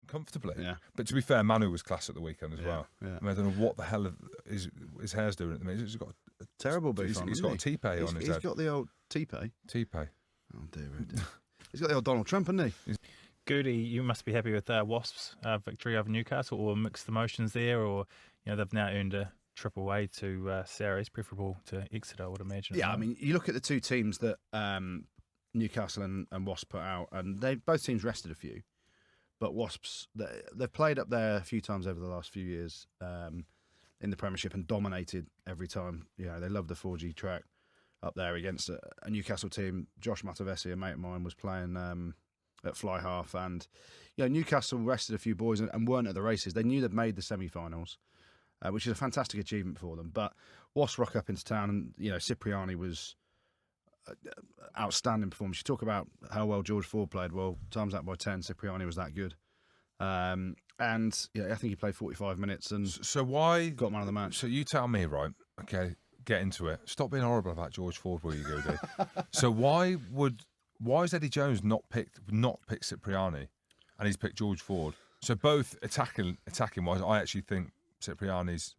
comfortably. Yeah. But to be fair, Manu was class at the weekend as well. Yeah. I mean, I don't know what the hell his hair's doing at the minute. He's got a terrible beef on. He's got a T-pay on his head. He's got the old T-pay. T-pay. Oh dear, oh dear. He's got the old Donald Trump, hasn't he? Goody, you must be happy with Wasps' victory over Newcastle, or mixed emotions there, or they've now earned a trip away to Sarries, preferable to Exeter, I would imagine. Yeah, I mean, you look at the two teams that Newcastle and Wasps put out, and both teams rested a few, but Wasps they've played up there a few times over the last few years in the Premiership and dominated every time. They love the 4G track up there against a Newcastle team. Josh Matavesi, a mate of mine, was playing at fly half, and Newcastle rested a few boys and weren't at the races. They knew they'd made the semi-finals, which is a fantastic achievement for them. But Wasps rock up into town, and Cipriani was outstanding performance. You talk about how well George Ford played. Well, times that by 10, Cipriani was that good. And I think he played 45 minutes and got man of the match. So you tell me, right? Okay, get into it. Stop being horrible about George Ford, will you, Goody? So why has Eddie Jones not picked Cipriani, and he's picked George Ford? So both attacking wise, I actually think Cipriani's.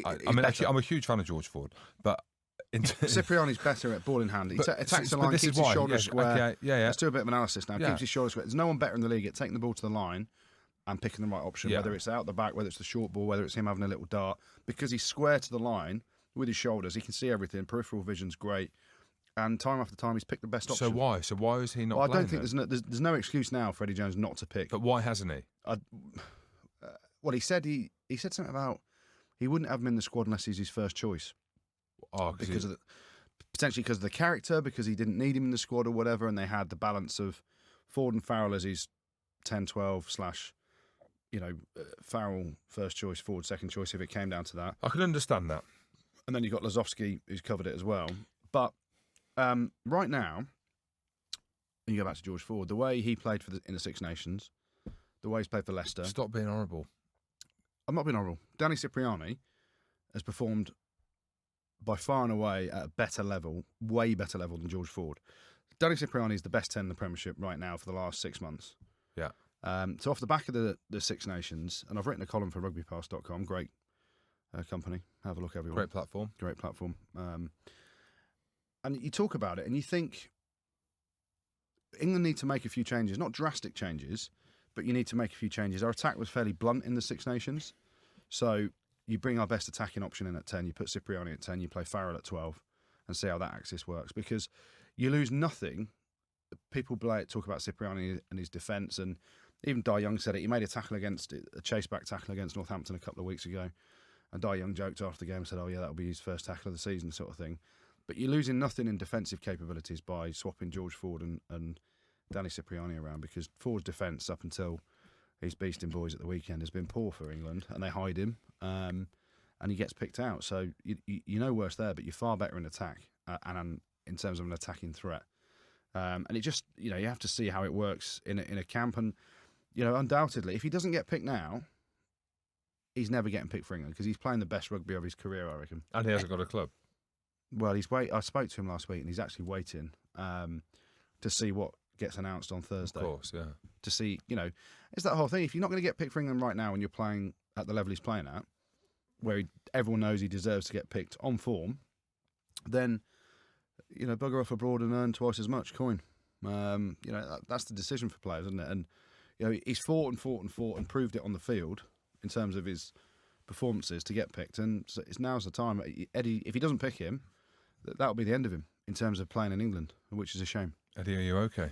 I'm a huge fan of George Ford, but Cipriani's better at ball in hand. He attacks the line, keeps his shoulders square. Let's do a bit of analysis now. Keeps his shoulders square. There's no one better in the league at taking the ball to the line and picking the right option, whether it's out the back, whether it's the short ball, whether it's him having a little dart. Because he's square to the line with his shoulders, he can see everything. Peripheral vision's great. And time after time, he's picked the best option. So why is he not? Well, I don't think there's no excuse now for Eddie Jones not to pick. But why hasn't he? He said something about he wouldn't have him in the squad unless he's his first choice. Potentially because of the character, because he didn't need him in the squad or whatever, and they had the balance of Ford and Farrell as his 10-12 / Farrell first choice, Ford second choice if it came down to that. I can understand that. And then you've got Lazowski who's covered it as well. But right now, you go back to George Ford, the way he played in the Six Nations, the way he's played for Leicester. Stop being horrible. I'm not being horrible. Danny Cipriani has performed by far and away at a better level, way better level than George Ford. Danny Cipriani is the best 10 in the Premiership right now for the last 6 months. Yeah. So off the back of the Six Nations, and I've written a column for rugbypass.com, great company. Have a look, everyone. Great platform. And you talk about it and you think England need to make a few changes, not drastic changes, but you need to make a few changes. Our attack was fairly blunt in the Six Nations. So you bring our best attacking option in at 10, you put Cipriani at 10, you play Farrell at 12 and see how that axis works. Because you lose nothing. People talk about Cipriani and his defence, and even Dai Young said it. He made a chase-back tackle against Northampton a couple of weeks ago. And Dai Young joked after the game and said, oh yeah, that'll be his first tackle of the season sort of thing. But you're losing nothing in defensive capabilities by swapping George Ford and Danny Cipriani around, because Ford's defence up until his beasting boys at the weekend has been poor for England, and they hide him, and he gets picked out. So you're no worse there, but you're far better in attack and in terms of an attacking threat. And it just, you have to see how it works in a camp. And, undoubtedly, if he doesn't get picked now, he's never getting picked for England because he's playing the best rugby of his career, I reckon. And he hasn't got a club. Well, I spoke to him last week, and he's actually waiting to see what gets announced on Thursday. Of course, yeah. To see, it's that whole thing. If you're not going to get picked for England right now and you're playing at the level he's playing at, where everyone knows he deserves to get picked on form, then, bugger off abroad and earn twice as much coin. That's the decision for players, isn't it? And, he's fought and proved it on the field in terms of his performances to get picked. And so now's the time. Eddie, if he doesn't pick him, that'll be the end of him in terms of playing in England, which is a shame. Eddie, are you okay?